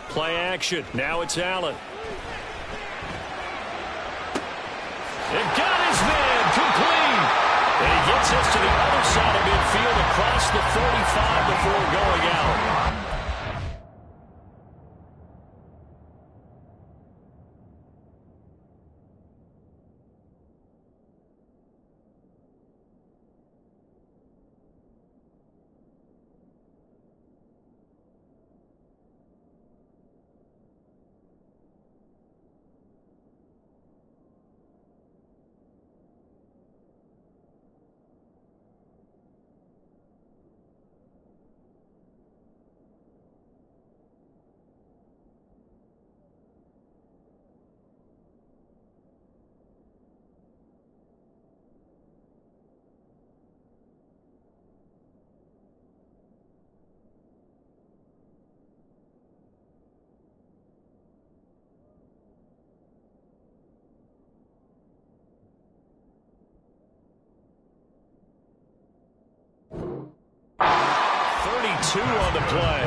Play action. Now it's Allen. It got his man complete. And he gets us to the other side of midfield across the 35 before going out. On the play.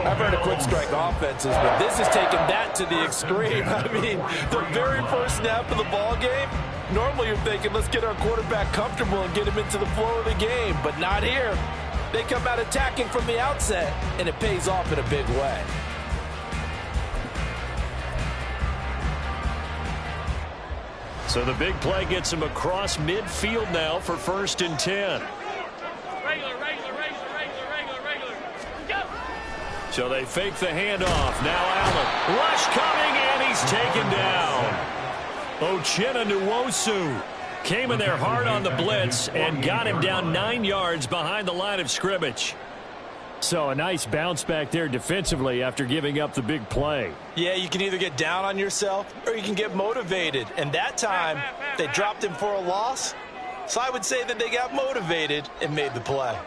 I've heard of quick strike offenses, but this is taking that to the extreme. I mean, the very first snap of the ball game, normally you're thinking, let's get our quarterback comfortable and get him into the flow of the game, but not here. They come out attacking from the outset, and it pays off in a big way. So the big play gets him across midfield now for 1st and 10. So they fake the handoff. Now Allen. Rush coming, and he's taken down. Uchenna Nwosu came in there hard on the blitz and got him down 9 yards behind the line of scrimmage. So a nice bounce back there defensively after giving up the big play. Yeah, you can either get down on yourself or you can get motivated. And that time, they dropped him for a loss. So I would say that they got motivated and made the play.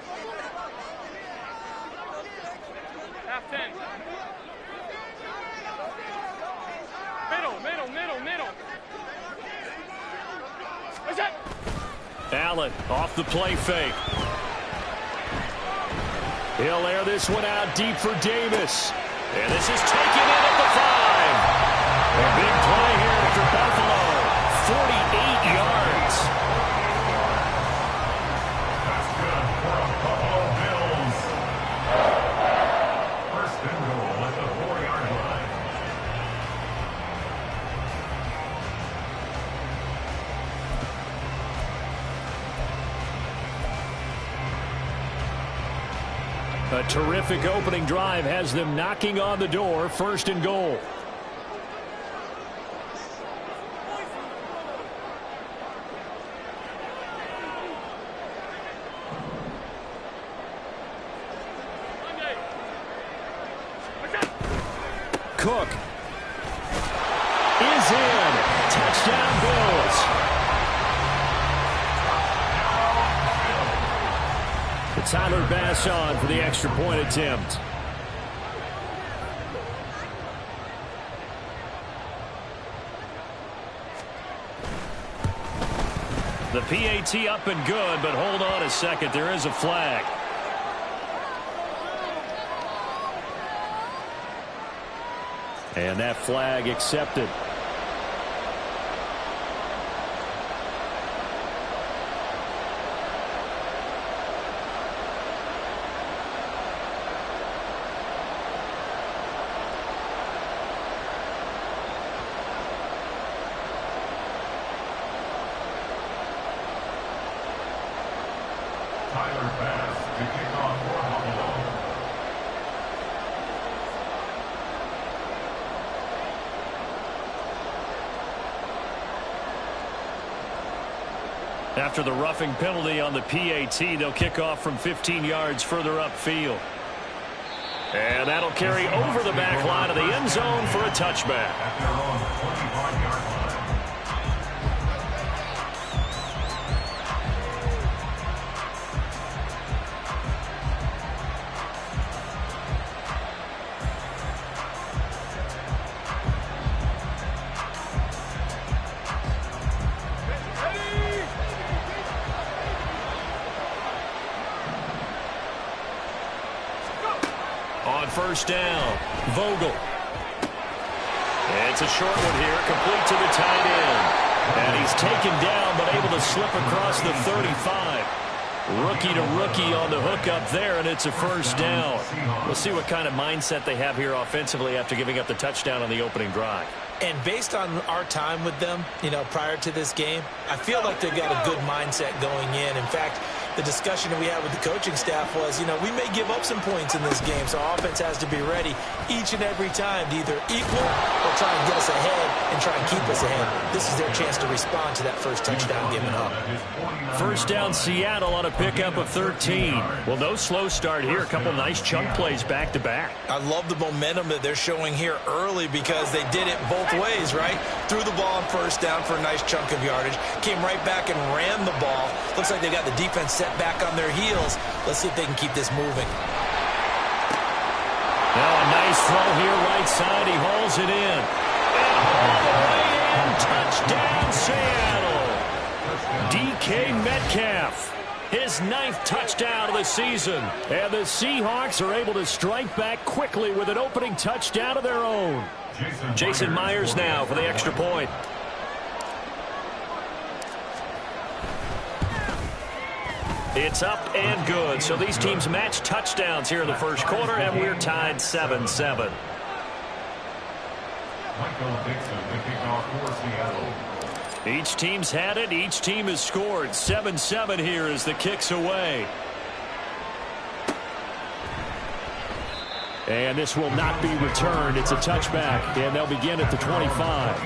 Allen off the play fake. He'll air this one out deep for Davis. And this is taken in at the 5. A big play here for Buffalo. 48 yards. That's good for a Buffalo Bills. First and goal at the 4-yard line. A terrific opening drive has them knocking on the door. 1st and goal. Cook is in. Touchdown Bills. Tyler Bass on for the extra point attempt. The PAT up and good, but hold on a second. There is a flag. And that flag accepted. Tyler Bass to kick off for Buffalo. After the roughing penalty on the PAT, they'll kick off from 15 yards further upfield. And that'll carry over the back line of the end zone for a touchback. At their own 25-yard line. first down. Vogel. It's a short one here, complete to the tight end. And he's taken down, but able to slip across the 35. Rookie to rookie on the hook up there, and it's a first down. We'll see what kind of mindset they have here offensively after giving up the touchdown on the opening drive. And based on our time with them, prior to this game, I feel like they've got a good mindset going in. In fact, the discussion that we had with the coaching staff was, we may give up some points in this game, so our offense has to be ready each and every time to either equal or try and get us ahead and try and keep us ahead. This is their chance to respond to that first touchdown given up. First down, Seattle on a pickup of 13. Well, no slow start here. A couple nice chunk plays back-to-back. I love the momentum that they're showing here early because they did it both ways, right? Threw the ball on first down for a nice chunk of yardage. Came right back and ran the ball. Looks like they got the defense set back on their heels. Let's see if they can keep this moving. Now a nice throw here right side. He hauls it in. And all the way in. Touchdown, Seattle. DK Metcalf. His 9th touchdown of the season. And the Seahawks are able to strike back quickly with an opening touchdown of their own. Jason Myers now for the extra point. It's up and good. So these teams match touchdowns here in the first quarter, and we're tied 7-7. Each team's had it. Each team has scored. 7-7 here as the kick's away. And this will not be returned. It's a touchback, and they'll begin at the 25.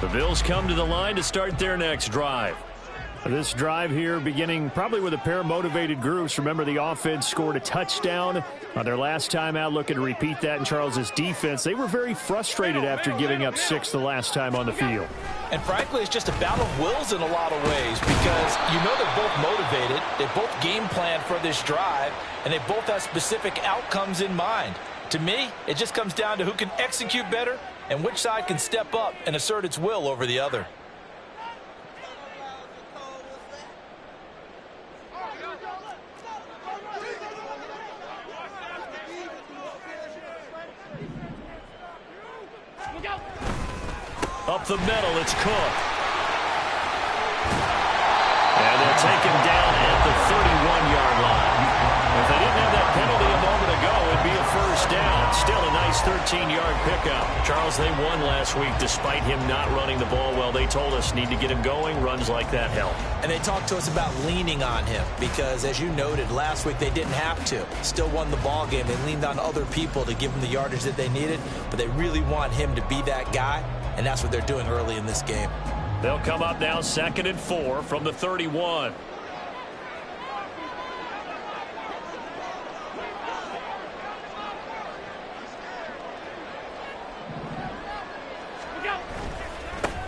The Bills come to the line to start their next drive. This drive here beginning probably with a pair of motivated groups. Remember, the offense scored a touchdown on their last time out. Looking to repeat that in Charles's defense. They were very frustrated after giving up 6 the last time on the field. And frankly, it's just a battle of wills in a lot of ways because they're both motivated. They both game plan for this drive, and they both have specific outcomes in mind. To me, it just comes down to who can execute better and which side can step up and assert its will over the other. Up the middle, it's Cook. And they'll take him down at the 31-yard line. If they didn't have that penalty a moment ago, it'd be a first down. Still a nice 13-yard pickup. Charles, they won last week despite him not running the ball well. They told us need to get him going. Runs like that help. And they talked to us about leaning on him because, as you noted, last week they didn't have to. Still won the ball game. They leaned on other people to give them the yardage that they needed, but they really want him to be that guy, and that's what they're doing early in this game. They'll come up now 2nd and 4 from the 31.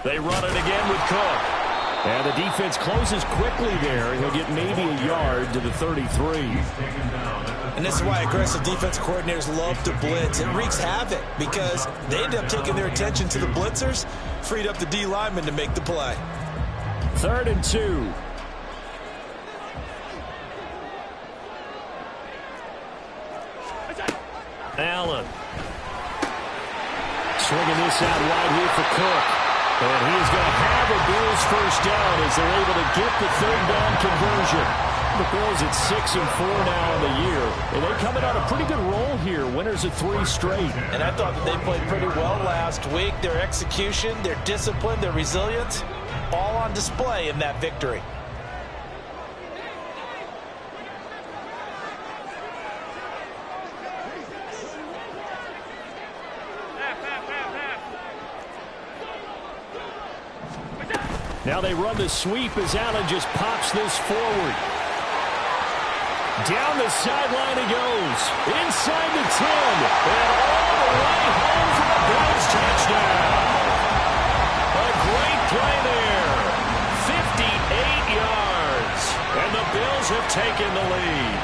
They run it again with Cook. And the defense closes quickly there. He'll get maybe a yard to the 33. And this is why aggressive defensive coordinators love to blitz. It wreaks havoc because they end up taking their attention to the blitzers, freed up the D lineman to make the play. 3rd and 2. Allen. Swinging this out wide here for Cook. And he is going to have a Bills first down as they're able to get the 3rd down conversion. The Bills at 6-4 now in the year. And they're coming on a pretty good roll here. Winners of 3 straight. And I thought that they played pretty well last week. Their execution, their discipline, their resilience, all on display in that victory. Now they run the sweep as Allen just pops this forward. Down the sideline he goes. Inside the 10. And all the way home for the Bills touchdown. A great play there. 58 yards. And the Bills have taken the lead.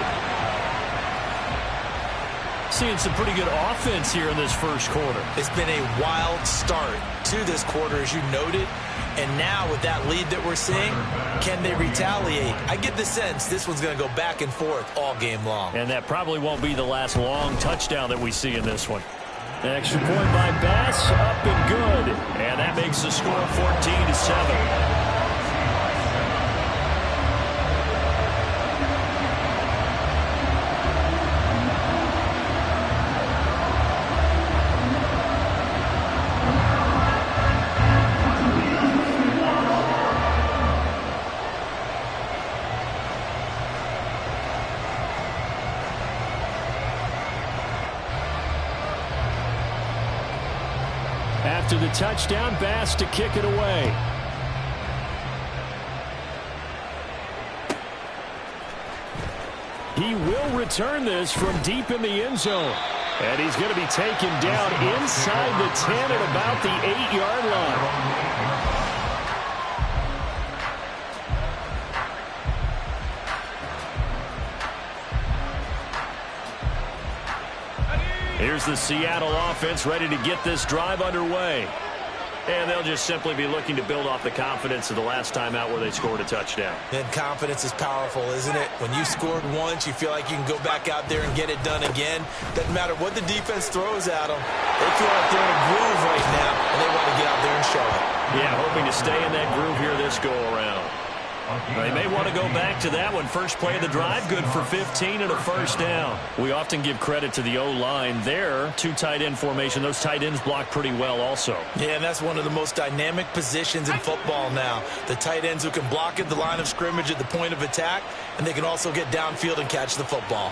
Seeing some pretty good offense here in this first quarter. It's been a wild start to this quarter, as you noted. And now with that lead that we're seeing, can they retaliate? I get the sense this one's going to go back and forth all game long. And that probably won't be the last long touchdown that we see in this one. An extra point by Bass, up and good. And that makes the score 14-7. After the touchdown, Bass to kick it away. He will return this from deep in the end zone. And he's going to be taken down inside the 10 at about the 8-yard line. Here's the Seattle offense ready to get this drive underway. And they'll just simply be looking to build off the confidence of the last time out where they scored a touchdown. And confidence is powerful, isn't it? When you scored once, you feel like you can go back out there and get it done again. Doesn't matter what the defense throws at them. They feel like they're in a groove right now, and they want to get out there and show it. Yeah, hoping to stay in that groove here this go-around. They may want to go back to that one. First play of the drive, good for 15 and a first down. We often give credit to the O-line there. Two tight end formation. Those tight ends block pretty well also. Yeah, and that's one of the most dynamic positions in football now. The tight ends who can block at the line of scrimmage at the point of attack, and they can also get downfield and catch the football.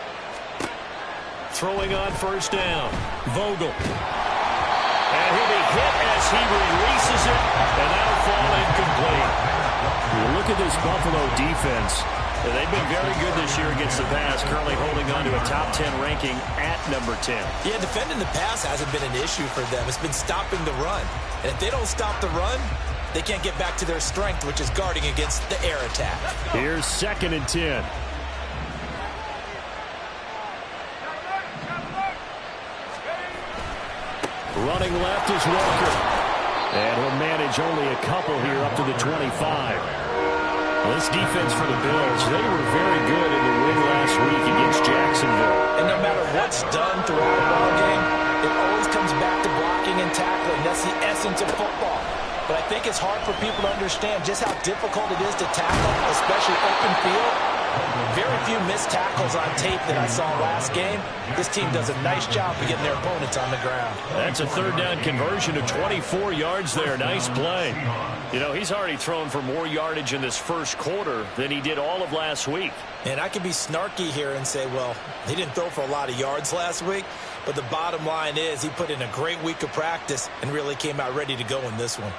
Throwing on first down. Vogel. And he'll be hit as he releases it, and that'll fall incomplete. You look at this Buffalo defense. They've been very good this year against the pass, currently holding on to a top 10 ranking at number 10. Yeah, defending the pass hasn't been an issue for them. It's been stopping the run. And if they don't stop the run, they can't get back to their strength, which is guarding against the air attack. Here's 2nd and 10. Running left is Walker. And he'll manage only a couple here up to the 25. This defense for the Bills, they were very good in the win last week against Jacksonville. And no matter what's done throughout a ball game, it always comes back to blocking and tackling. That's the essence of football. But I think it's hard for people to understand just how difficult it is to tackle, especially open field. Very few missed tackles on tape that I saw last game. This team does a nice job of getting their opponents on the ground. That's a third down conversion of 24 yards there. Nice play. You know, he's already thrown for more yardage in this first quarter than he did all of last week. And I could be snarky here and say, well, he didn't throw for a lot of yards last week. But the bottom line is he put in a great week of practice and really came out ready to go in this one.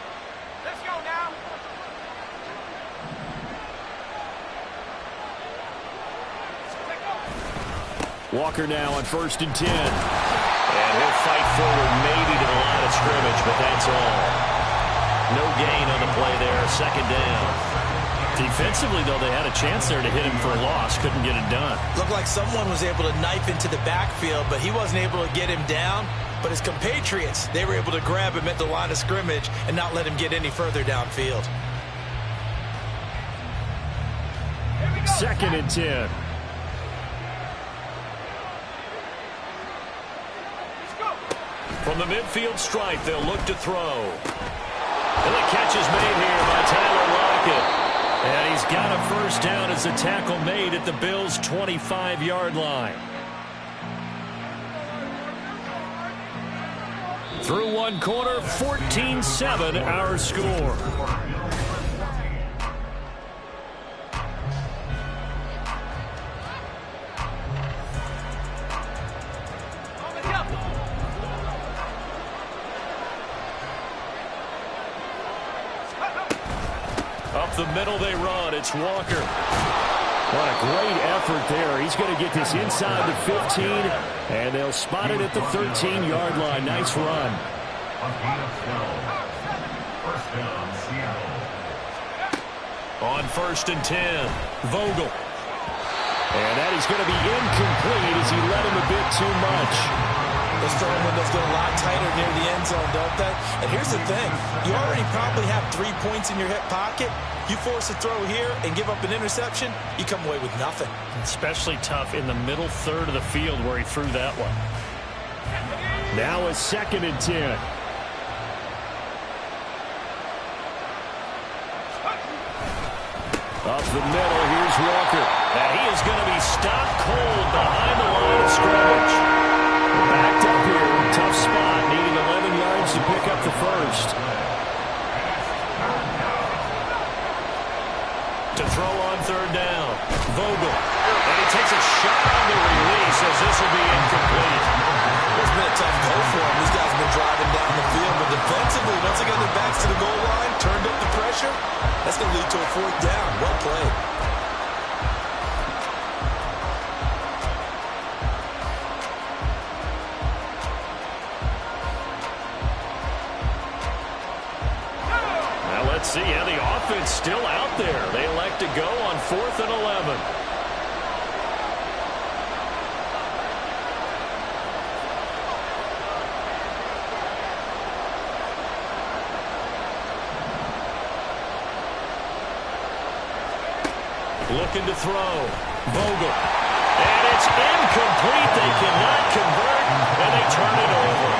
Walker now on 1st and 10. And he'll fight forward maybe to the line of scrimmage, but that's all. No gain on the play there, 2nd down. Defensively, though, they had a chance there to hit him for a loss. Couldn't get it done. Looked like someone was able to knife into the backfield, but he wasn't able to get him down. But his compatriots, they were able to grab him at the line of scrimmage and not let him get any further downfield. 2nd and 10. From the midfield stripe, they'll look to throw. And the catch is made here by Tyler Lockett. And he's got a first down as the tackle made at the Bills' 25-yard line. Through one quarter, 14-7 our score. Up the middle they run. It's Walker. What a great effort there. He's going to get this inside the 15, and they'll spot it at the 13-yard line. Nice run. On 1st and 10, Vogel. And that is going to be incomplete as he led him a bit too much. Those throwing windows get a lot tighter near the end zone, don't they? And here's the thing. You already probably have 3 points in your hip pocket. You force a throw here and give up an interception, you come away with nothing. Especially tough in the middle third of the field where he threw that one. Now a 2nd and 10. Up the middle, here's Walker. And he is going to be stopped cold behind the line of scrimmage. Backed up here, tough spot, needing 11 yards to pick up the first. To throw on 3rd down, Vogel. And he takes a shot on the release as this will be incomplete. It's been a tough go for him. These guys have been driving down the field, but defensively, once they got their backs to the goal line, turned up the pressure, that's going to lead to a 4th down. Well played. Now let's see how the offense still out there. They elect to go on 4th and 11. Looking to throw. Vogel. And it's incomplete. They cannot convert, and they turn it over.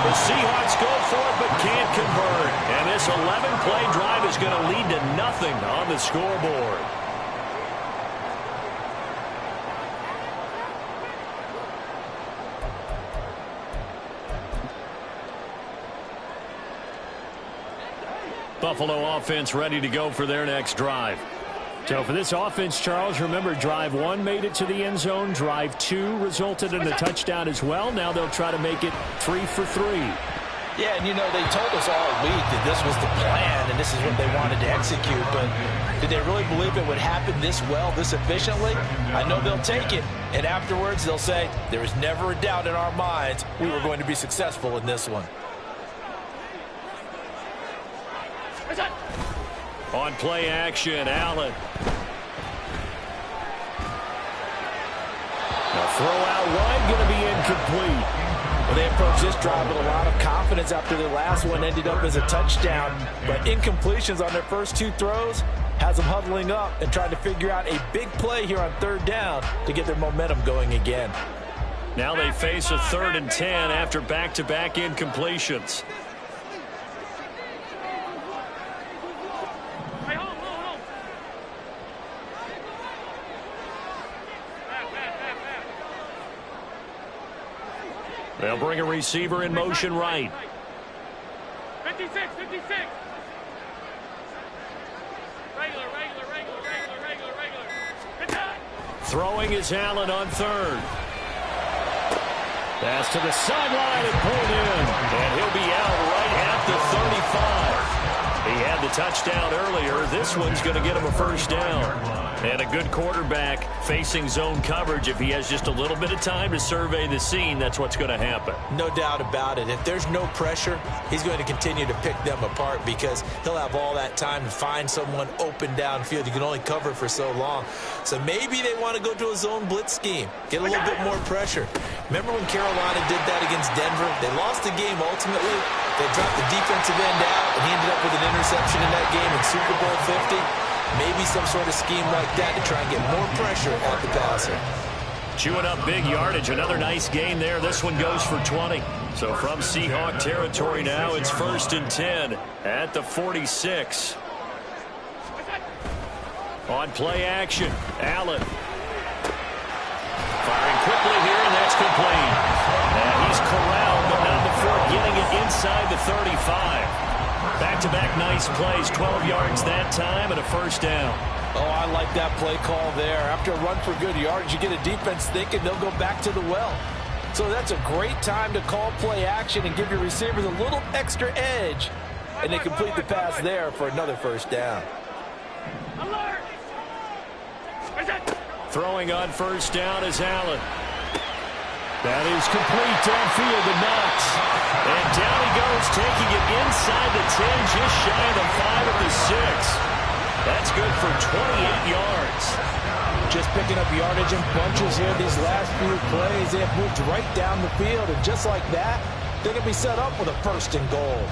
The Seahawks go for it, but can't convert. And this 11-play drive is going to lead to nothing on the scoreboard. Buffalo offense ready to go for their next drive. So for this offense, Charles, remember drive 1 made it to the end zone. Drive 2 resulted in a touchdown as well. Now they'll try to make it 3 for 3. Yeah, and you know, they told us all week that this was the plan and this is what they wanted to execute, but did they really believe it would happen this well, this efficiently? I know they'll take it, and afterwards they'll say, there was never a doubt in our minds we were going to be successful in this one. On play action, Allen. Now throw out wide, going to be incomplete. Well, they approached this drive with a lot of confidence after their last one ended up as a touchdown. But incompletions on their first 2 throws has them huddling up and trying to figure out a big play here on 3rd down to get their momentum going again. Now they face a 3rd and 10 after back-to-back incompletions. They'll bring a receiver in motion right. 56. Regular. Throwing is Allen on 3rd. Pass to the sideline and pulled in. And he'll be out right at the 35. He had the touchdown earlier. This one's going to get him a 1st down. And a good quarterback facing zone coverage. If he has just a little bit of time to survey the scene, that's what's going to happen. No doubt about it. If there's no pressure, he's going to continue to pick them apart because he'll have all that time to find someone open downfield. You can only cover for so long. So maybe they want to go to a zone blitz scheme, get a little bit more pressure. Remember when Carolina did that against Denver? They lost the game ultimately. They dropped the defensive end out, and he ended up with an interception in that game in Super Bowl 50. Maybe some sort of scheme like that to try and get more pressure at the passer. Chewing up big yardage. Another nice gain there. This one goes for 20. So from Seahawk territory now, it's 1st and 10 at the 46. On play action, Allen. Firing quickly here, and that's complete. And he's corralled, but not before getting it inside the 35. Back-to-back nice plays, 12 yards that time, and a 1st down. Oh, I like that play call there. After a run for good yards, you get a defense thinking they'll go back to the well. So that's a great time to call play action and give your receivers a little extra edge. And they complete the pass there for another 1st down. Alert! Throwing on 1st down is Allen. That is complete downfield to Knox. And down he goes, taking it inside the 10, just shy of the 5 at the 6. That's good for 28 yards. Just picking up yardage in bunches here these last few plays. They have moved right down the field, and just like that, they can be set up with a 1st and goal.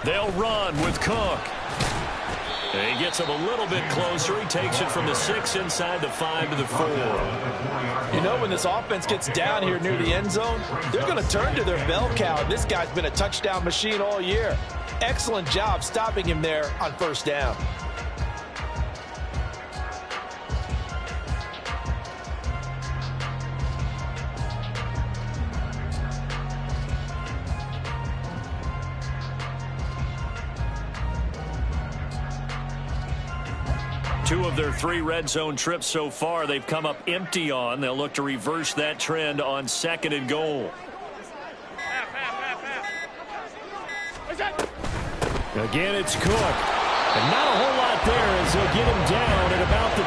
They'll run with Cook. And he gets him a little bit closer. He takes it from the 6 inside the 5 to the 4. You know, when this offense gets down here near the end zone, they're going to turn to their bell cow. This guy's been a touchdown machine all year. Excellent job stopping him there on 1st down. Two of their 3 red zone trips so far, they've come up empty on. They'll look to reverse that trend on 2nd and goal. Again, it's Cook. And not a whole lot there as they'll get him down at about the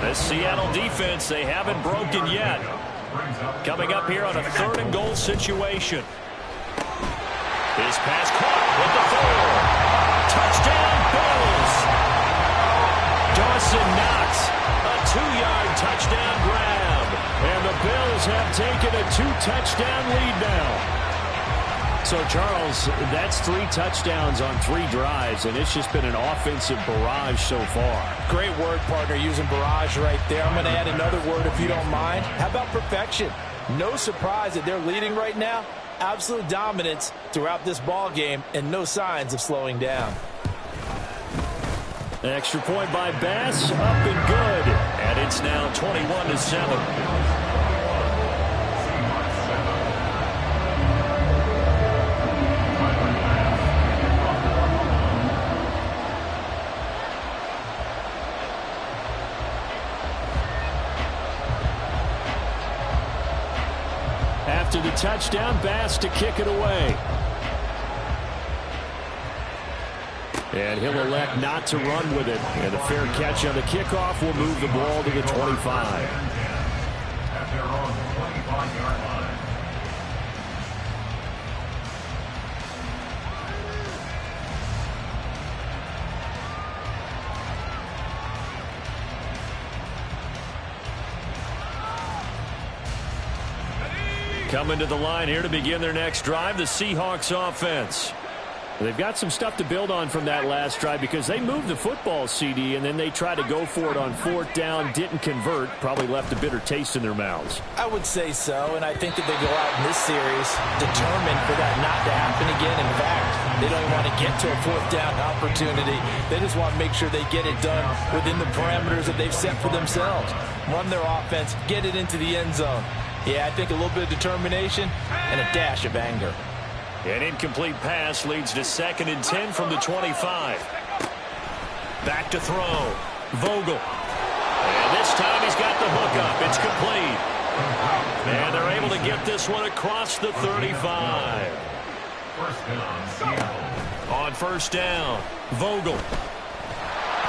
2. This Seattle defense, they haven't broken yet. Coming up here on a 3rd and goal situation. His pass caught with the 4. Touchdown, Bills. Dawson Knox, a 2-yard touchdown grab. And the Bills have taken a 2-touchdown lead now. So, Charles, that's 3 touchdowns on 3 drives, and it's just been an offensive barrage so far. Great word, partner, using barrage right there. I'm going to add another word if you don't mind. How about perfection? No surprise that they're leading right now. Absolute dominance throughout this ball game and no signs of slowing down. Extra point by Bass, up and good. And it's now 21-7. After the touchdown, Bass to kick it away. And he'll elect not to run with it. And a fair catch on the kickoff will move the ball to the 25. At their own 25-yard line. Coming to the line here to begin their next drive, the Seahawks offense. They've got some stuff to build on from that last drive because they moved the football, CD, and then they tried to go for it on 4th down, didn't convert, probably left a bitter taste in their mouths. I would say so, and I think that they go out in this series determined for that not to happen again. In fact, they don't want to get to a 4th down opportunity. They just want to make sure they get it done within the parameters that they've set for themselves. Run their offense, get it into the end zone. Yeah, I think a little bit of determination and a dash of anger. An incomplete pass leads to 2nd and 10 from the 25. Back to throw. Vogel. And this time he's got the hook up. It's complete. And they're able to get this one across the 35. First down, Seattle. On 1st down, Vogel.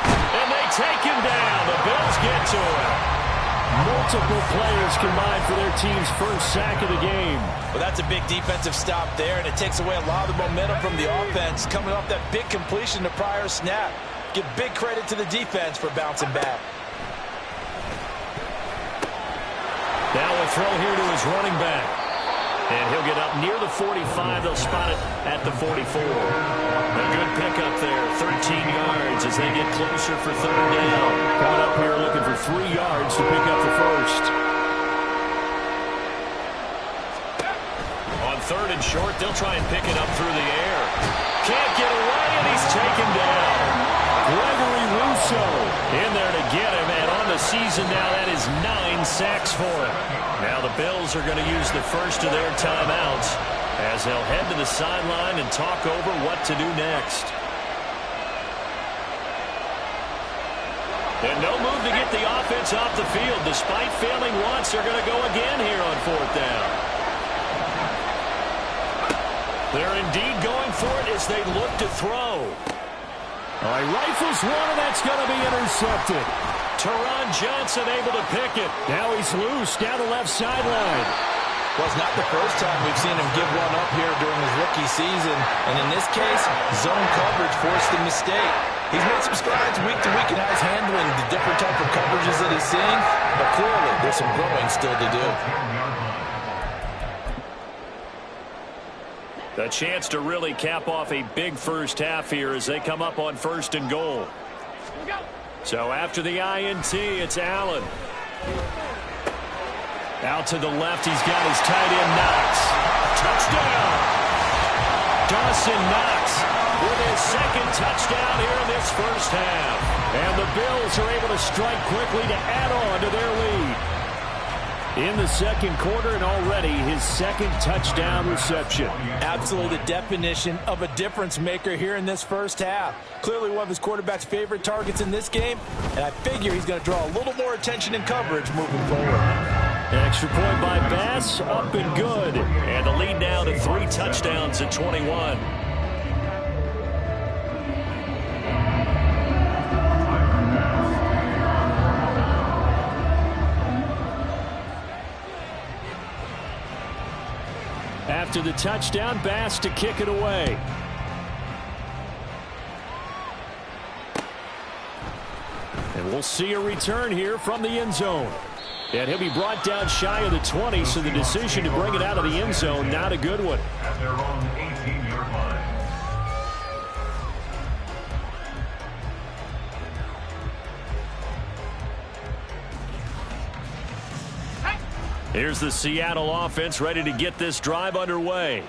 And they take him down. The Bills get to him. Multiple players combined for their team's first sack of the game. Well, that's a big defensive stop there, and it takes away a lot of the momentum from the offense coming off that big completion to prior snap. Give big credit to the defense for bouncing back. Now a throw here to his running back. And he'll get up near the 45. They'll spot it at the 44. A good pickup there, 13 yards as they get closer for 3rd down. Coming up here looking for 3 yards to pick up the first. On 3rd and short, they'll try and pick it up through the air. Can't get away, and he's taken down. Gregory Rousseau in there to get him, and on the season now, that is 9 sacks for him. Now the Bills are going to use the first of their timeouts as they'll head to the sideline and talk over what to do next. And no move to get the offense off the field. Despite failing once, they're going to go again here on 4th down. They're indeed going for it as they look to throw. All right, rifles one, and that's going to be intercepted. Teron Johnson able to pick it. Now he's loose down the left sideline. Well, it's not the first time we've seen him give one up here during his rookie season. And in this case, zone coverage forced the mistake. He's made some strides week to week in how he's handling the different type of coverages that he's seeing. But clearly, there's some growing still to do. The chance to really cap off a big first half here as they come up on 1st and goal. So after the INT, it's Allen. Out to the left, he's got his tight end Knox. Touchdown! Dawson Knox with his second touchdown here in this first half. And the Bills are able to strike quickly to add on to their lead. In the second quarter, and already his second touchdown reception. Absolutely the definition of a difference maker here in this first half. Clearly one of his quarterback's favorite targets in this game, and I figure he's going to draw a little more attention and coverage moving forward. An extra point by Bass, up and good. And the lead now to 3 touchdowns at 21. After the touchdown, Bass to kick it away. And we'll see a return here from the end zone. And he'll be brought down shy of the 20, so the decision to bring it out of the end zone, not a good one. At their own 18-yard line. Here's the Seattle offense ready to get this drive underway.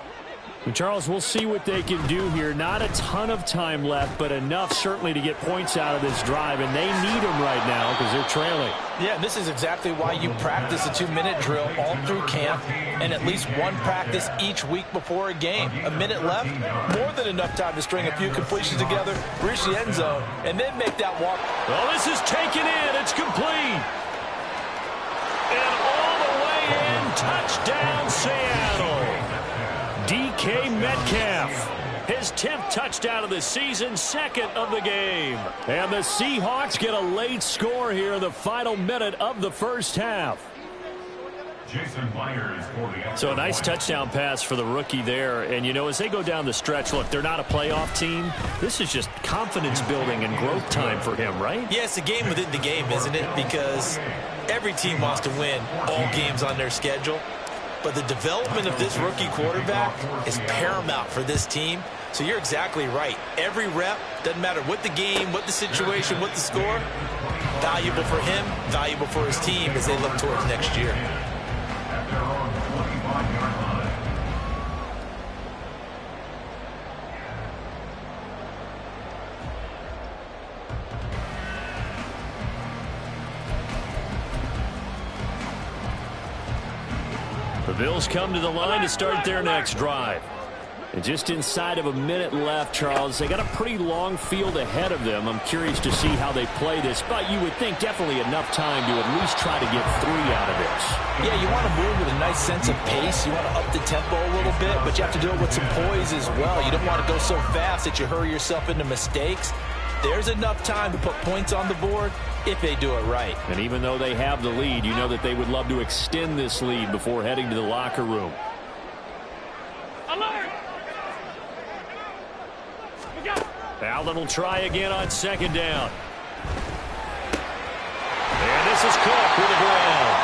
And Charles, we'll see what they can do here. Not a ton of time left, but enough certainly to get points out of this drive, and they need them right now because they're trailing. Yeah, this is exactly why you practice a 2-minute drill all through camp and at least one practice each week before a game. A minute left, more than enough time to string a few completions together, reach the end zone, and then make that walk. Well, this is taken in. It's complete. And all the way in, touchdown Seattle. DK Metcalf, his 10th touchdown of the season, second of the game. And the Seahawks get a late score here in the final minute of the first half. Jason Myers for the So a nice touchdown pass for the rookie there. And, you know, as they go down the stretch, look, they're not a playoff team. This is just confidence building and growth time for him, right? Yeah, it's a game within the game, isn't it? Because every team wants to win all games on their schedule. But the development of this rookie quarterback is paramount for this team. So you're exactly right. Every rep, doesn't matter what the game, what the situation, what the score, valuable for him, valuable for his team as they look towards next year. At their own 25-yard line. The Bills come to the line to start their next drive. And just inside of a minute left, Charles, they got a pretty long field ahead of them. I'm curious to see how they play this, but you would think definitely enough time to at least try to get 3 out of this. Yeah, you want to move with a nice sense of pace. You want to up the tempo a little bit, but you have to do it with some poise as well. You don't want to go so fast that you hurry yourself into mistakes. There's enough time to put points on the board if they do it right. And even though they have the lead, you know that they would love to extend this lead before heading to the locker room. Alert! Allen will try again on second down. And this is Cook with the ground.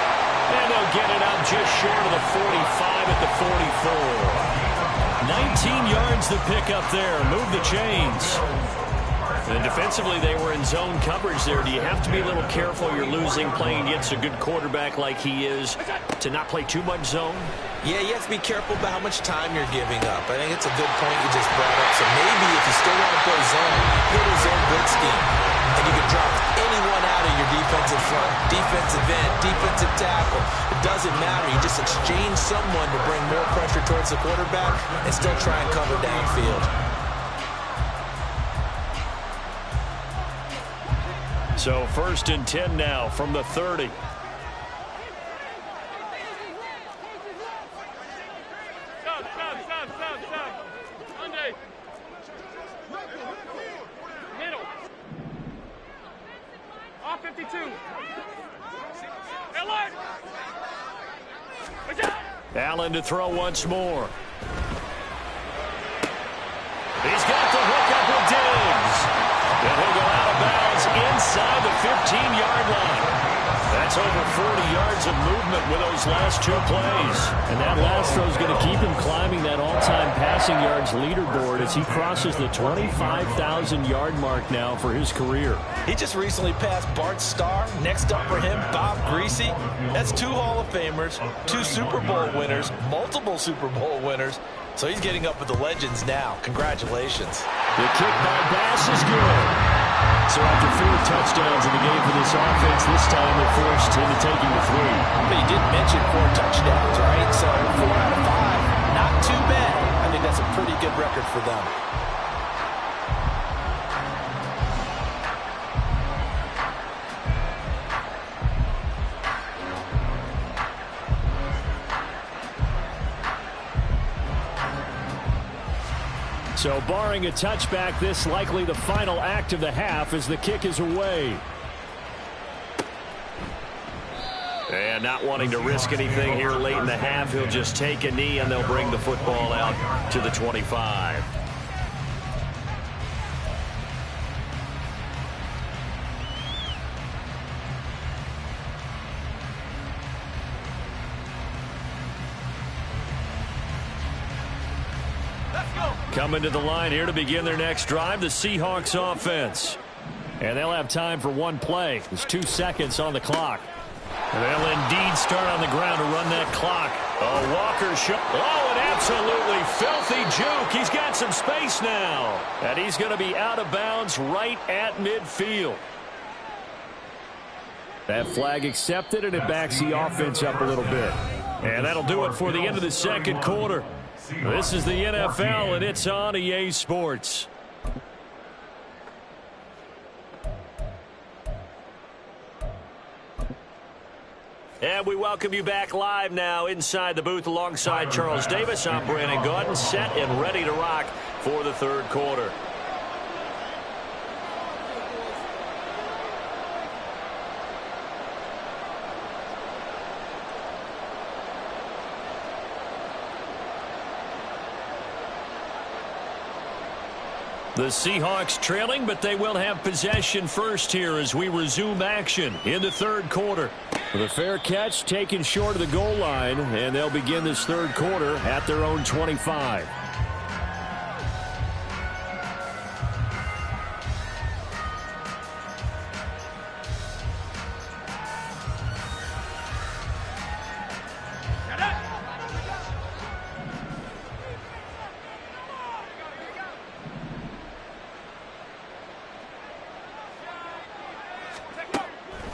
And they'll get it out just short of the 45 at the 44. 19 yards to pick up there. Move the chains. And defensively, they were in zone coverage there. Do you have to be a little careful? You're losing, playing against a good quarterback like he is, to not play too much zone? Yeah, you have to be careful about how much time you're giving up. I think it's a good point you just brought up. So maybe if you still want to play zone, hit a zone blitz scheme. And you can drop anyone out of your defensive front, defensive end, defensive tackle. It doesn't matter. You just exchange someone to bring more pressure towards the quarterback and still try and cover downfield. So 1st and 10 now from the 30. Stop. Monday. Middle. Off 52. Hey, Lord. Allen to throw once more. He's got the hook up with Diggs. And he'll go out of bounds inside the 15-yard line. That's over 40 yards of movement with those last two plays. And that last throw is going to keep him climbing that all-time passing yards leaderboard as he crosses the 25,000-yard mark now for his career. He just recently passed Bart Starr. Next up for him, Bob Greasy. That's 2 Hall of Famers, 2 Super Bowl winners, multiple Super Bowl winners. So he's getting up with the legends now. Congratulations. The kick by Bass is good. So after 4 touchdowns in the game for this offense, this time they're forced into taking the 3. But he did mention 4 touchdowns, right? So 4 out of 5, not too bad. I think that's a pretty good record for them. So barring a touchback, this likely the final act of the half as the kick is away. And not wanting to risk anything here late in the half, he'll just take a knee and they'll bring the football out to the 25. Coming to the line here to begin their next drive, the Seahawks offense. And they'll have time for one play. There's 2 seconds on the clock. And they'll indeed start on the ground to run that clock. Oh, Walker shot. Oh, an absolutely filthy juke. He's got some space now. And he's going to be out of bounds right at midfield. That flag accepted, and it backs the offense up a little bit. And that'll do it for the end of the second quarter. This is the NFL, and it's on EA Sports. And we welcome you back live now inside the booth alongside Charles Davis. I'm Brandon Gaudin, set and ready to rock for the third quarter. The Seahawks trailing, but they will have possession first here as we resume action in the third quarter. The fair catch taken short of the goal line, and they'll begin this third quarter at their own 25.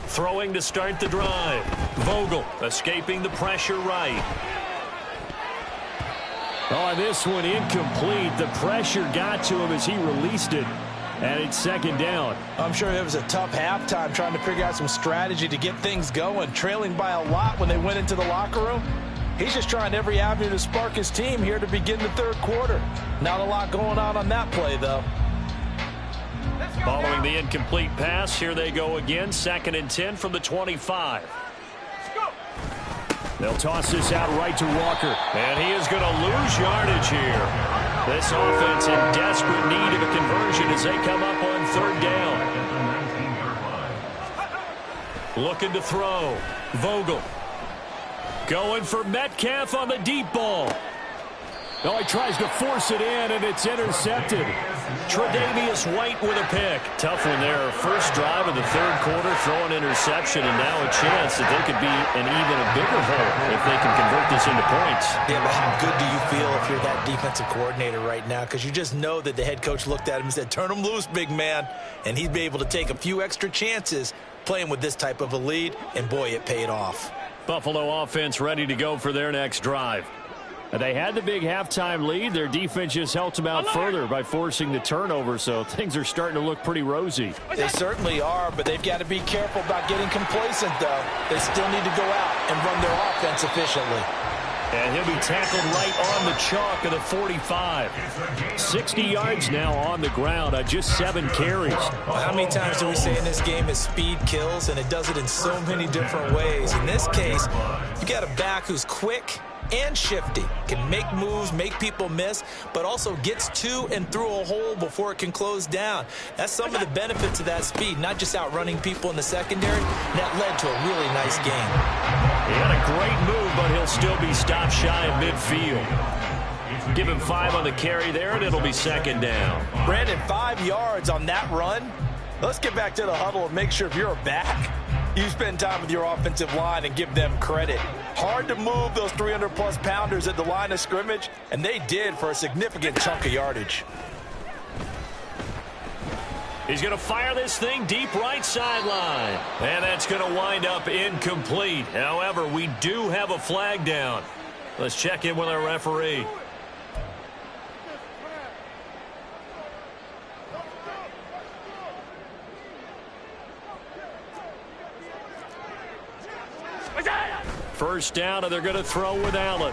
Throwing to start the drive. Vogel escaping the pressure right. Oh, this one incomplete. The pressure got to him as he released it. And it's second down. I'm sure it was a tough halftime trying to figure out some strategy to get things going. Trailing by a lot when they went into the locker room. He's just trying every avenue to spark his team here to begin the third quarter. Not a lot going on that play, though. Following the incomplete pass, here they go again. 2nd and 10 from the 25. They'll toss this out right to Walker. And he is going to lose yardage here. This offense in desperate need of a conversion as they come up on third down. Looking to throw. Vogel. Going for Metcalf on the deep ball. Oh, he tries to force it in, and it's intercepted. Tre'Davious White with a pick. Tough one there. First drive of the third quarter, throwing interception, and now a chance that they could be an even a bigger hole if they can convert this into points. Yeah, but how good do you feel if you're that defensive coordinator right now? Because you just know that the head coach looked at him and said, turn him loose, big man. And he'd be able to take a few extra chances playing with this type of a lead, and boy, it paid off. Buffalo offense ready to go for their next drive. They had the big halftime lead. Their defense just helped them out further by forcing the turnover, so things are starting to look pretty rosy. They certainly are, but they've got to be careful about getting complacent, though. They still need to go out and run their offense efficiently. And he'll be tackled right on the chalk of the 45. 60 yards now on the ground on just 7 carries. Well, how many times do we say in this game is speed kills, and it does it in so many different ways. In this case, you got a back who's quick and shifty, can make moves, make people miss, but also gets to and through a hole before it can close down. That's some of the benefits of that speed, not just outrunning people in the secondary. That led to a really nice game. He had a great move, but he'll still be stopped shy of midfield. Give him 5 on the carry there, and it'll be 2nd down. Brandon, 5 yards on that run. Let's get back to the huddle and make sure if you're a back, you spend time with your offensive line and give them credit. Hard to move those 300-plus pounders at the line of scrimmage, and they did for a significant chunk of yardage. He's going to fire this thing deep right sideline. And that's going to wind up incomplete. However, we do have a flag down. Let's check in with our referee. First down, and they're going to throw with Allen.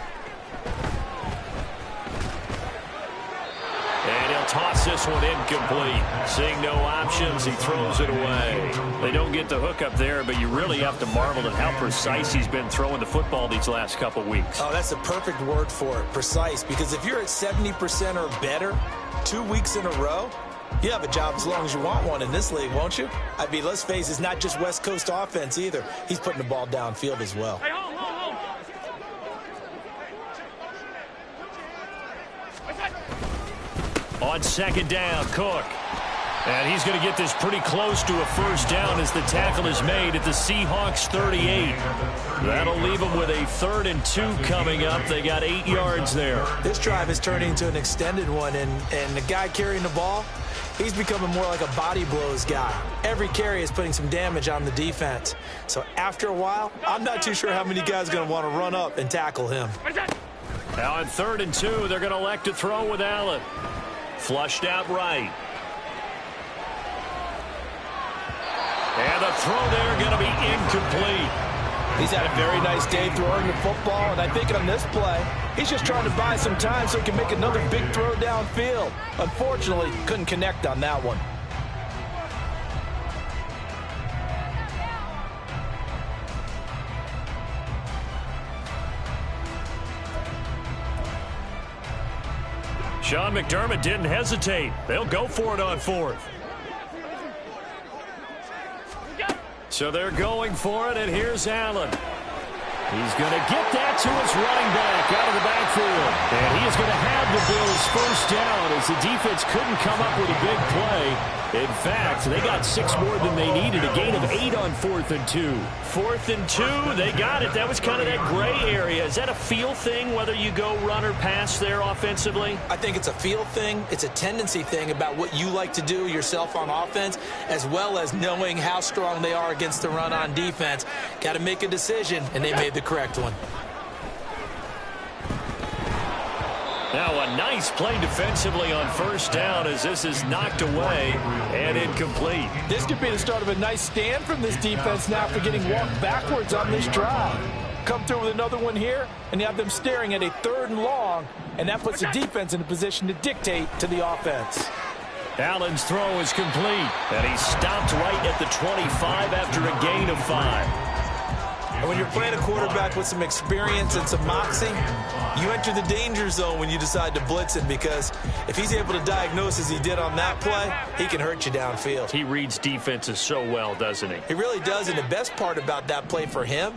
And he'll toss this one incomplete. Seeing no options, he throws it away. They don't get the hook up there, but you really have to marvel at how precise he's been throwing the football these last couple weeks. Oh, that's a perfect word for it, precise, because if you're at 70% or better 2 weeks in a row, you have a job as long as you want one in this league, won't you? I mean, let's face it, it's not just West Coast offense either. He's putting the ball downfield as well. Hey, hold. On 2nd down, Cook. And he's going to get this pretty close to a first down as the tackle is made at the Seahawks 38. That'll leave them with a 3rd and 2 coming up. They got 8 yards there. This drive is turning into an extended one, and the guy carrying the ball, he's becoming more like a body blows guy. Every carry is putting some damage on the defense. So after a while, I'm not too sure how many guys are going to want to run up and tackle him. Now on 3rd and 2, they're going to elect to throw with Allen. Flushed out right. And the throw there going to be incomplete. He's had a very nice day throwing the football, and I think on this play, he's just trying to buy some time so he can make another big throw downfield. Unfortunately, couldn't connect on that one. Sean McDermott didn't hesitate. They'll go for it on 4th. So they're going for it, and here's Allen. He's going to get that to his running back out of the backfield. And he is going to have the Bills first down as the defense couldn't come up with a big play. In fact, they got 6 more than they needed, a gain of 8 on 4th and 2. 4th and 2, they got it. That was kind of that gray area. Is that a feel thing, whether you go run or pass there offensively? I think it's a feel thing. It's a tendency thing about what you like to do yourself on offense, as well as knowing how strong they are against the run on defense. Got to make a decision, and they made the correct one. Now a nice play defensively on first down as this is knocked away and incomplete. This could be the start of a nice stand from this defense now for getting walked backwards on this drive. Come through with another one here, and you have them staring at a 3rd and long, and that puts the defense in a position to dictate to the offense. Allen's throw is complete, and he's stopped right at the 25 after a gain of 5. And when you're playing a quarterback with some experience and some moxie, you enter the danger zone when you decide to blitz him, because if he's able to diagnose as he did on that play, he can hurt you downfield. He reads defenses so well, doesn't he? He really does, and the best part about that play for him,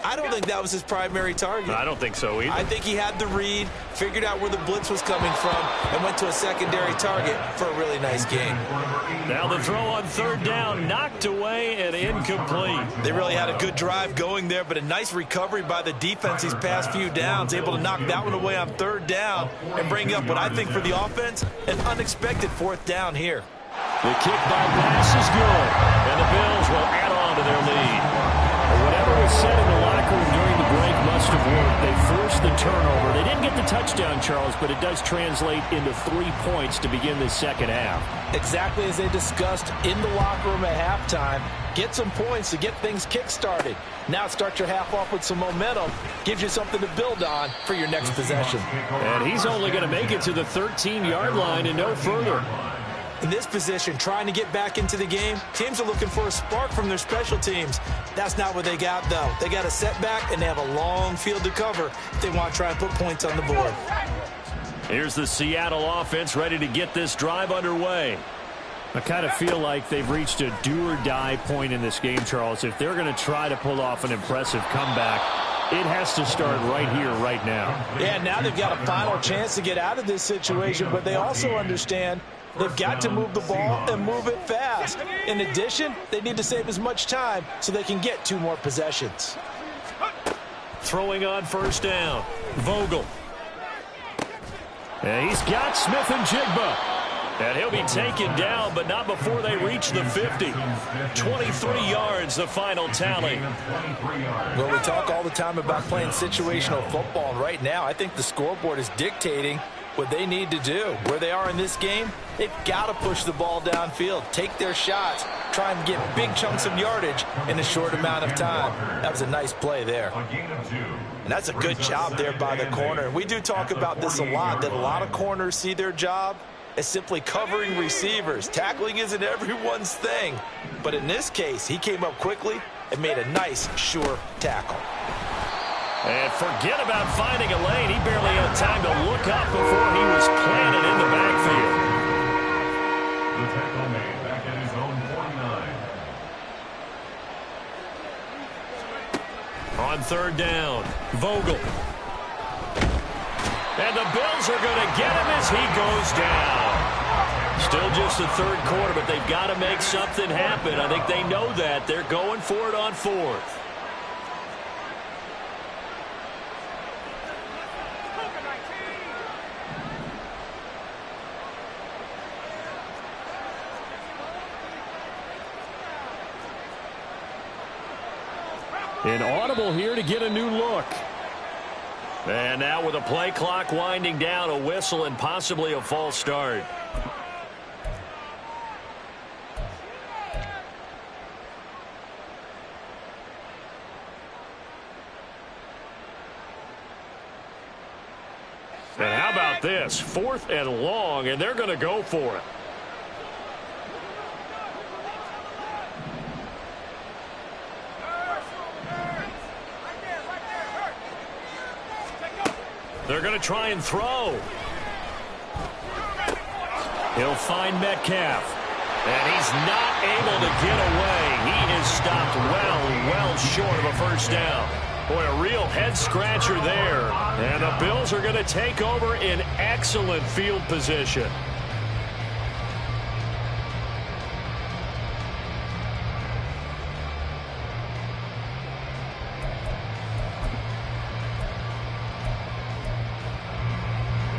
I don't think that was his primary target. I don't think so either. I think he had the read, figured out where the blitz was coming from, and went to a secondary target for a really nice game. Now the throw on 3rd down, knocked away and incomplete. They really had a good drive going there, but a nice recovery by the defense these past few downs, able to knock that one away on 3rd down and bring up what I think for the offense, an unexpected 4th down here. The kick by pass is good, and the Bills will add on to their lead. Whatever was said in the locker room during the break must have worked. They forced the turnover. They didn't get the touchdown, Charles, but it does translate into 3 points to begin this second half. Exactly as they discussed in the locker room at halftime. Get some points to get things kick-started. Now start your half off with some momentum. Gives you something to build on for your next possession. And he's only going to make it to the 13-yard line and no further. In this position, trying to get back into the game, teams are looking for a spark from their special teams. That's not what they got, though. They got a setback, and they have a long field to cover if they want to try and put points on the board. Here's the Seattle offense ready to get this drive underway. I kind of feel like they've reached a do-or-die point in this game, Charles. If they're going to try to pull off an impressive comeback, it has to start right here, right now. Yeah, now they've got a final chance to get out of this situation, but they also understand they've got to move the ball and move it fast. In addition, they need to save as much time so they can get 2 more possessions. Throwing on first down, Vogel. And he's got Smith and Jigba. And he'll be taken down, but not before they reach the 50. 23 yards, the final tally. Well, we talk all the time about playing situational football, and right now I think the scoreboard is dictating what they need to do. Where they are in this game, they've got to push the ball downfield, take their shots, try and get big chunks of yardage in a short amount of time. That was a nice play there. And that's a good job there by the corner. We do talk about this a lot, that a lot of corners see their job as simply covering receivers. Tackling isn't everyone's thing. But in this case, he came up quickly and made a nice, sure tackle. And forget about finding a lane. He barely had time to look up before he was planted in the backfield. The tackle made back at his own 49. On third down, Vogel. And the Bills are going to get him as he goes down. Still just the third quarter, but they've got to make something happen. I think they know that. They're going for it on fourth. An audible here to get a new look. And now with the play clock winding down, a whistle and possibly a false start. And how about this? 4th and long, and they're going to go for it. They're going to try and throw. He'll find Metcalf. And he's not able to get away. He is stopped well short of a first down. Boy, a real head-scratcher there. And the Bills are going to take over in excellent field position.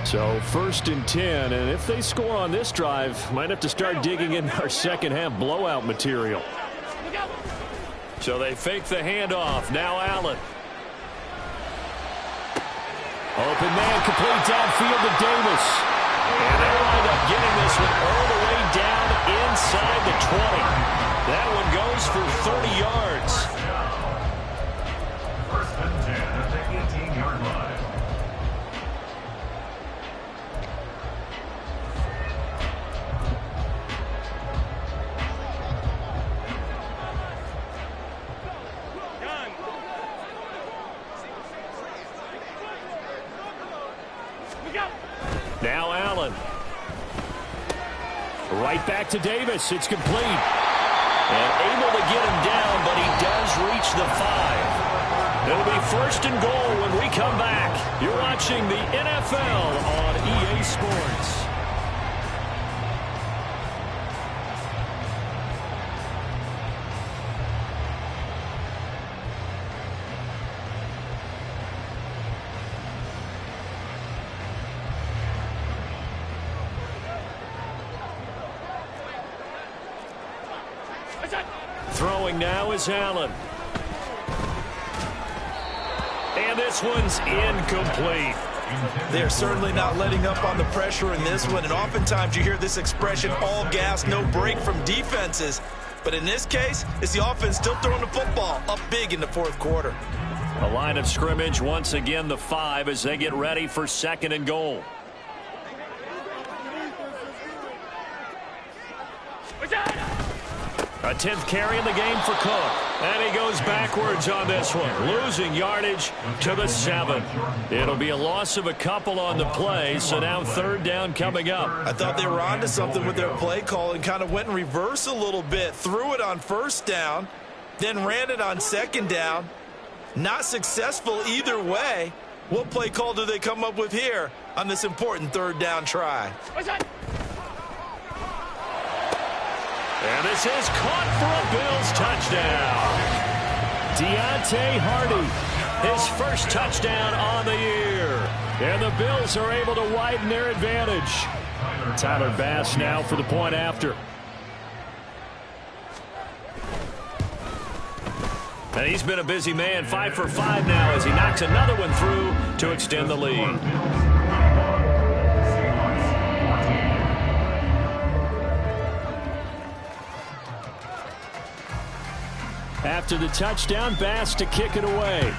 So 1st and 10, and if they score on this drive, might have to start digging in our second half blowout material. So they fake the handoff. Now Allen. Open man, complete downfield to Davis. And they wind up getting this one all the way down inside the 20. That one goes for 30 yards. 1st and 10 at the 18-yard line. Now Allen. Right back to Davis. It's complete. And able to get him down, but he does reach the 5. It'll be 1st and goal when we come back. You're watching the NFL on EA Sports. Throwing now is Allen. And this one's incomplete. They're certainly not letting up on the pressure in this one, and oftentimes you hear this expression, all gas, no break from defenses. But in this case, it's the offense still throwing the football up big in the fourth quarter. A line of scrimmage, once again the 5 as they get ready for 2nd and goal. A 10th carry in the game for Cook. And he goes backwards on this one, losing yardage to the 7. It'll be a loss of a couple on the play, so now 3rd down coming up. I thought they were onto something with their play call and kind of went in reverse a little bit. Threw it on 1st down, then ran it on 2nd down. Not successful either way. What play call do they come up with here on this important 3rd down try? And this is caught for a Bills touchdown. Deontay Hardy, his first touchdown on the year. And the Bills are able to widen their advantage. Tyler Bass now for the point after. And he's been a busy man, 5 for 5 now as he knocks another one through to extend the lead. After the touchdown, Bass to kick it away.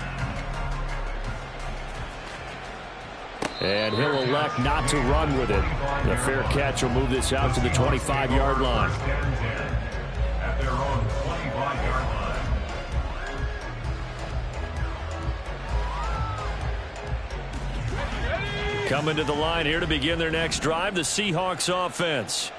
And he'll elect not to run with it. The fair catch will move this out to the 25-yard line. At their own 25-yard line. Coming to the line here to begin their next drive, the Seahawks offense.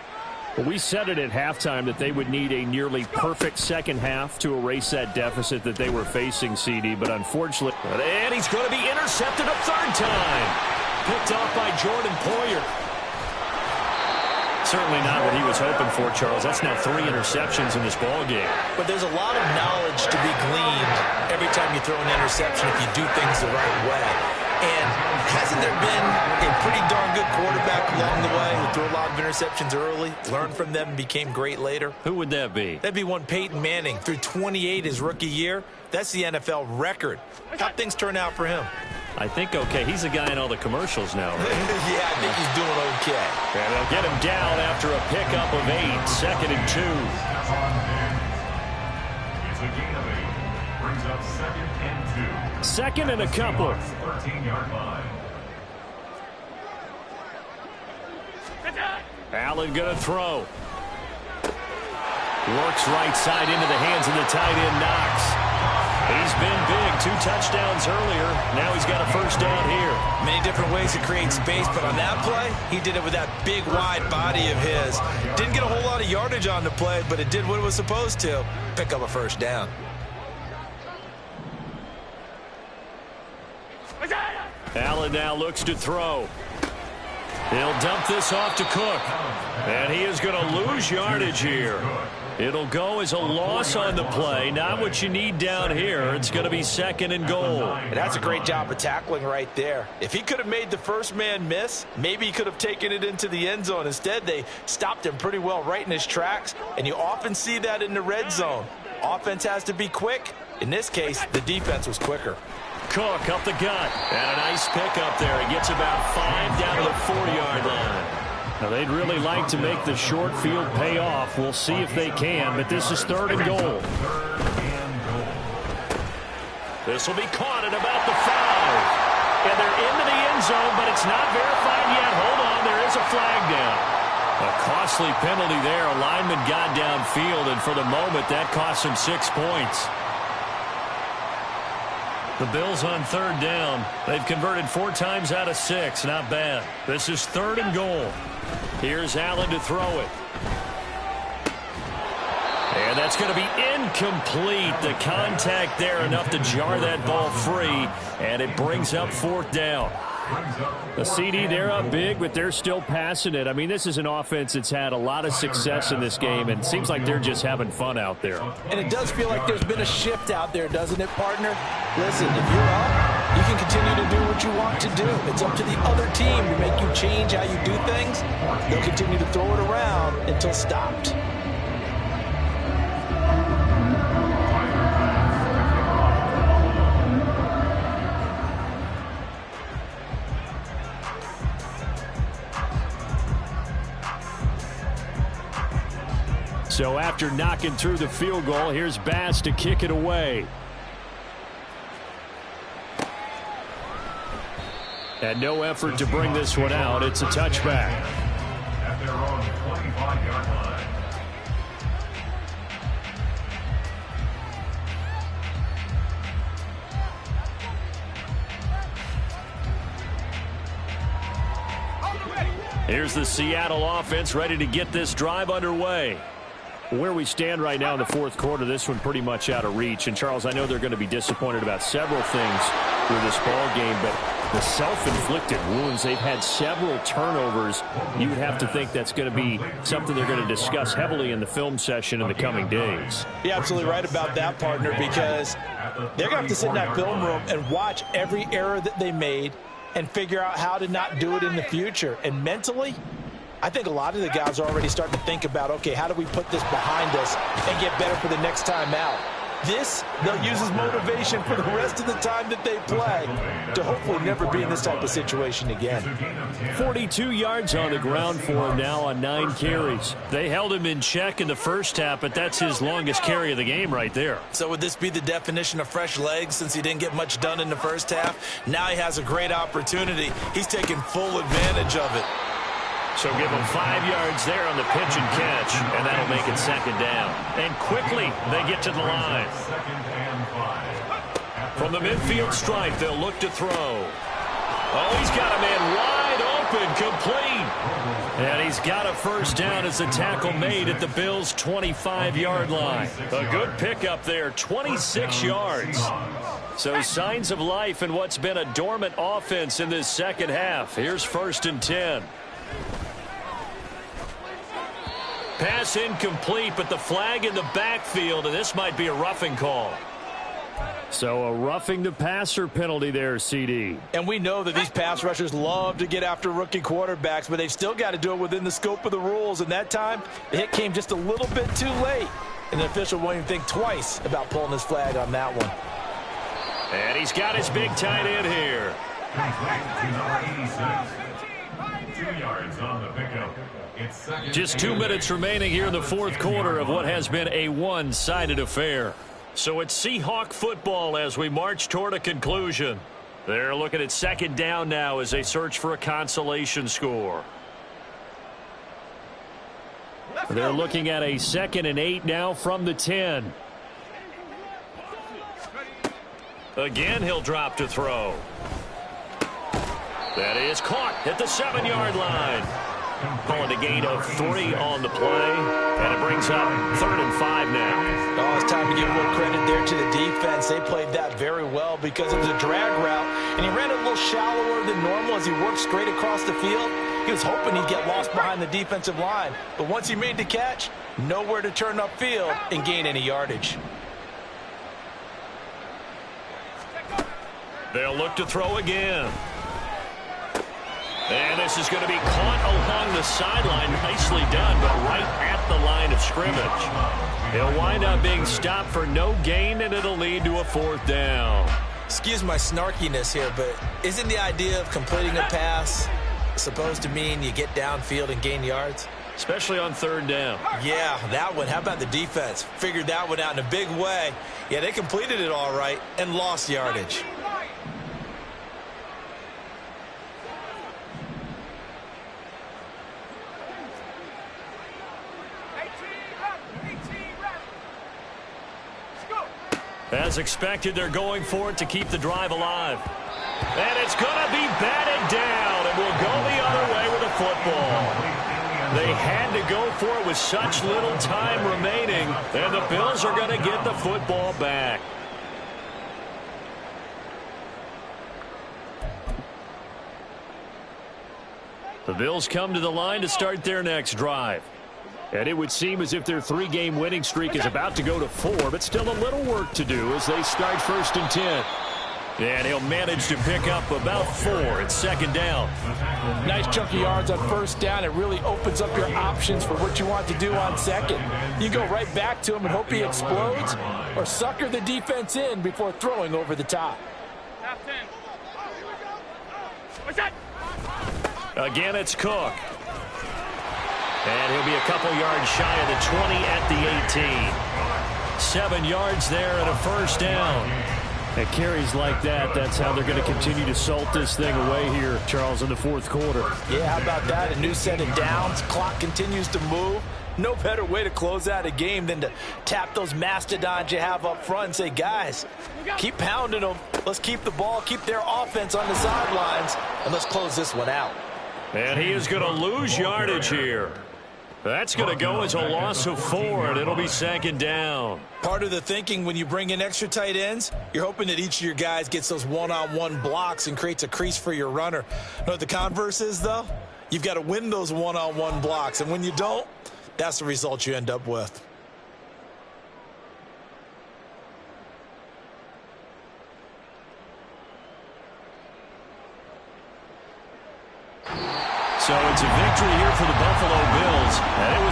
We said it at halftime that they would need a nearly perfect second half to erase that deficit that they were facing, CD, but unfortunately. And he's going to be intercepted a 3rd time. Picked off by Jordan Poyer. Certainly not what he was hoping for, Charles. That's now 3 interceptions in this ball game. But there's a lot of knowledge to be gleaned every time you throw an interception if you do things the right way. And hasn't there been a pretty darn good quarterback along the way who threw a lot of interceptions early, learned from them, and became great later? Who would that be? That'd be one Peyton Manning. Threw 28 his rookie year. That's the NFL record. How'd things turn out for him? I think okay. He's a guy in all the commercials now, right? Yeah, I think he's doing okay. And they'll get him down after a pickup of 8, 2nd and 2. It's a gain of 8. Brings up 2nd and 2. 2nd and a couple. 13-yard line. Allen going to throw. Works right side into the hands of the tight end, Knox. He's been big. 2 touchdowns earlier. Now he's got a 1st down here. Many different ways to create space, but on that play, he did it with that big, wide body of his. Didn't get a whole lot of yardage on the play, but it did what it was supposed to. Pick up a 1st down. Allen now looks to throw. He'll dump this off to Cook. And he is going to lose yardage here. It'll go as a loss on the play. Not what you need down here. It's going to be 2nd and goal. And that's a great job of tackling right there. If he could have made the first man miss, maybe he could have taken it into the end zone. Instead, they stopped him pretty well right in his tracks. And you often see that in the red zone. Offense has to be quick. In this case, the defense was quicker. Cook up the gut. And a nice pick up there. He gets about 5 down to the 4-yard line. Now, they'd really like to make the short field pay off. We'll see if they can, but this is 3rd and goal. This will be caught at about the 5. And they're into the end zone, but it's not verified yet. Hold on, there is a flag down. A costly penalty there. A lineman got downfield, and for the moment, that cost him 6 points. The Bills on 3rd down. They've converted 4 times out of 6. Not bad. This is 3rd and goal. Here's Allen to throw it. And that's going to be incomplete. The contact there enough to jar that ball free. And it brings up 4th down. The CD, they're up big, but they're still passing it. I mean, this is an offense that's had a lot of success in this game, and it seems like they're just having fun out there. And it does feel like there's been a shift out there, doesn't it, partner? Listen, if you're up, you can continue to do what you want to do. It's up to the other team to make you change how you do things. They'll continue to throw it around until stopped. So after knocking through the field goal, here's Bass to kick it away. And no effort to bring this one out. It's a touchback. At their own 25-yard line. Here's the Seattle offense ready to get this drive underway. Where we stand right now in the fourth quarter, this one pretty much out of reach. And, Charles, I know they're going to be disappointed about several things through this ball game, but the self-inflicted wounds, they've had several turnovers. You would have to think that's going to be something they're going to discuss heavily in the film session in the coming days. You're absolutely right about that, partner, because they're going to have to sit in that film room and watch every error that they made and figure out how to not do it in the future. And mentally, I think a lot of the guys are already starting to think about, okay, how do we put this behind us and get better for the next time out? This, they'll use as motivation for the rest of the time that they play to hopefully never be in this type of situation again. 42 yards on the ground for him now on 9 carries. They held him in check in the first half, but that's his longest carry of the game right there. So would this be the definition of fresh legs since he didn't get much done in the first half? Now he has a great opportunity. He's taking full advantage of it. So give him 5 yards there on the pitch and catch, and that'll make it second down. And quickly, they get to the line. From the midfield stripe, they'll look to throw. Oh, he's got a man wide open, complete. And he's got a first down as the tackle made at the Bills' 25-yard line. A good pickup there, 26 yards. So signs of life in what's been a dormant offense in this second half. Here's 1st and 10. Pass incomplete, but the flag in the backfield, and this might be a roughing call. So a roughing the passer penalty there, CD. And we know that these pass rushers love to get after rookie quarterbacks, but they've still got to do it within the scope of the rules. And that time, the hit came just a little bit too late. And the official won't even think twice about pulling his flag on that one. And he's got his big tight end here. Complete to number 86. 2 yards on the pickup. Just 2 minutes remaining here in the fourth quarter of what has been a one-sided affair. So it's Seahawk football as we march toward a conclusion. They're looking at second down now as they search for a consolation score. They're looking at a 2nd and 8 now from the 10. Again, he'll drop to throw. That is caught at the 7-yard line. Calling a gain of 3 on the play, and it brings up 3rd and 5 now. Oh, it's time to give a little credit there to the defense. They played that very well because it was a drag route, and he ran a little shallower than normal as he worked straight across the field. He was hoping he'd get lost behind the defensive line, but once he made the catch, nowhere to turn upfield and gain any yardage. They'll look to throw again. And this is going to be caught along the sideline. Nicely done, but right at the line of scrimmage. He'll wind up being stopped for no gain, and it'll lead to a 4th down. Excuse my snarkiness here, but isn't the idea of completing a pass supposed to mean you get downfield and gain yards? Especially on 3rd down. Yeah, that one. How about the defense? Figured that one out in a big way. Yeah, they completed it all right and lost yardage. As expected, they're going for it to keep the drive alive. And it's going to be batted down, and we'll go the other way with the football. They had to go for it with such little time remaining, and the Bills are going to get the football back. The Bills come to the line to start their next drive. And it would seem as if their 3-game winning streak is about to go to 4, but still a little work to do as they start 1st and 10. And he'll manage to pick up about 4 at 2nd down. Nice chunk of yards on 1st down. It really opens up your options for what you want to do on 2nd. You go right back to him and hope he explodes, or sucker the defense in before throwing over the top. Again, it's Cook. And he'll be a couple yards shy of the 20 at the 18. 7 yards there and a first down. At carries like that, that's how they're going to continue to salt this thing away here, Charles, in the fourth quarter. Yeah, how about that? A new set of downs. Clock continues to move. No better way to close out a game than to tap those mastodons you have up front and say, guys, keep pounding them. Let's keep the ball, keep their offense on the sidelines, and let's close this one out. And he is going to lose yardage here. That's going to go as a loss of 4, and it'll be second down. Part of the thinking when you bring in extra tight ends, you're hoping that each of your guys gets those one-on-one blocks and creates a crease for your runner. Know what the converse is, though? You've got to win those one-on-one blocks, and when you don't, that's the result you end up with. So it's a victory here for the Buffalo Bills. And it was